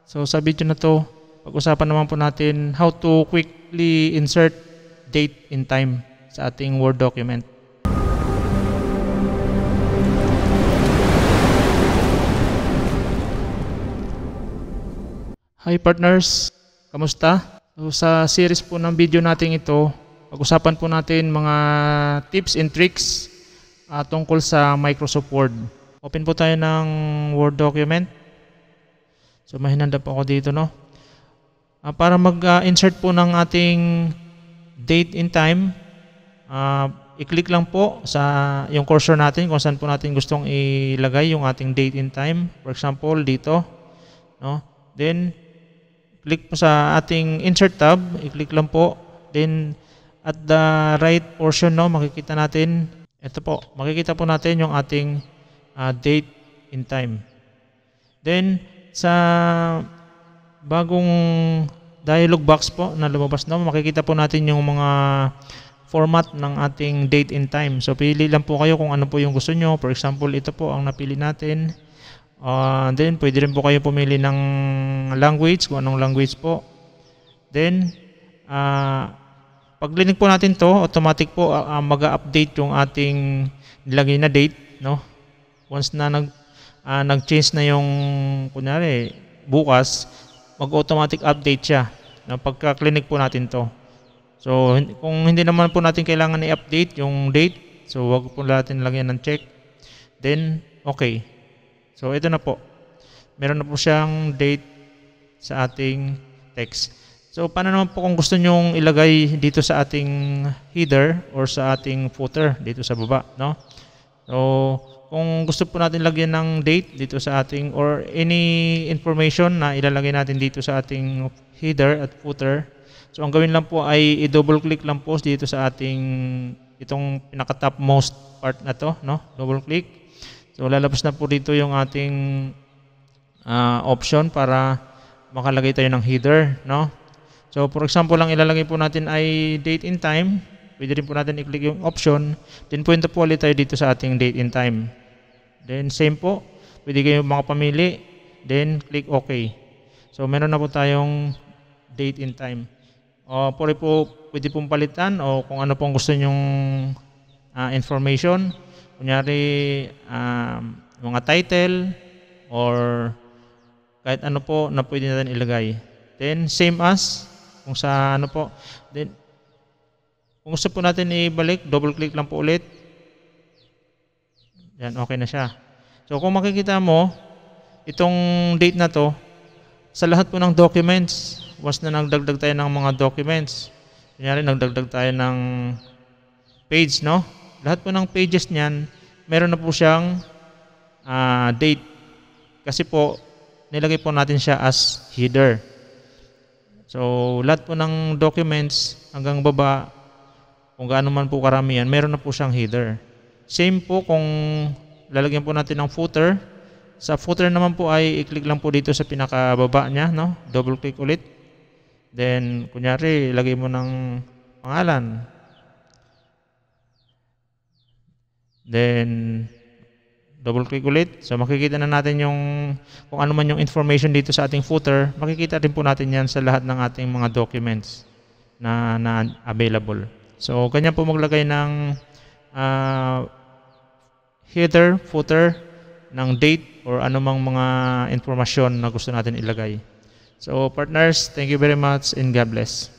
So sa video na to, pag-usapan naman po natin how to quickly insert date and time sa ating Word document. Hi partners, kamusta? So, sa series po ng video natin ito, pag-usapan po natin mga tips and tricks tungkol sa Microsoft Word. Open po tayo ng Word document. So mahinanda po ako dito, no? Para mag-insert po ng ating date and time, i-click lang po sa yung cursor natin kung saan po natin gustong ilagay yung ating date and time. For example, dito, no? Then click po sa ating insert tab, i-click lang po. Then at the right portion, no, makikita natin, ito po, makikita po natin yung ating date and time. Then sa bagong dialog box po na lumabas na, makikita po natin yung mga format ng ating date and time. So pili lang po kayo kung ano po yung gusto nyo. For example, ito po ang napili natin. Then pwede rin po kayo pumili ng language, kung anong language po. Then pag linig po natin to, automatic po mag-update yung ating nilagay na date, no? Once na nag-change na yung, kunyari, bukas, mag-automatic update siya na pagka-clinic po natin to. So, kung hindi naman po natin kailangan i-update yung date, so wag po natin lagyan ng check. Then, okay. So, ito na po. Meron na po siyang date sa ating text. So, paano naman po kung gusto nyong ilagay dito sa ating header or sa ating footer dito sa baba, no? So, kung gusto po natin lagyan ng date dito sa ating or any information na ilalagay natin dito sa ating header at footer, so ang gawin lang po ay i-double click lang po dito sa ating itong pinaka-topmost part na to, no? Double click. So lalabas na po dito yung ating option para makalagay tayo ng header, no? So for example, lang ilalagay po natin ay date and time. Pwede rin po natin i-click yung option. Then punta po ulit tayo dito sa ating date and time. Then same po. Pwede kayo makapamili. Then click OK. So meron na po tayong date and time. Pwede pong palitan o kung ano pong gusto nyong information. Kunyari mga title or kahit ano po na pwede natin ilagay. Then same as kung sa ano po. Then kung gusto po natin ibalik, double click lang po ulit. Yan, okay na siya. So kung makikita mo, itong date na to, sa lahat po ng documents, once na nagdagdag tayo ng mga documents, kunyari nagdagdag tayo ng page, no? Lahat po ng pages niyan, meron na po siyang date. Kasi po, nilagay po natin siya as header. So lahat po ng documents hanggang baba, kung gaano man po karamihan, meron na po siyang header. Same po kung lalagyan po natin ng footer. Sa footer naman po ay i-click lang po dito sa pinakababa niya, no? Double click ulit. Then, kunyari, lagay mo ng pangalan. Then, double click ulit. So, makikita na natin yung kung ano man yung information dito sa ating footer. Makikita rin po natin yan sa lahat ng ating mga documents na available. So, ganyan po maglagay ng header, footer, ng date or anumang mga informasyon na gusto natin ilagay. So, partners, thank you very much and God bless.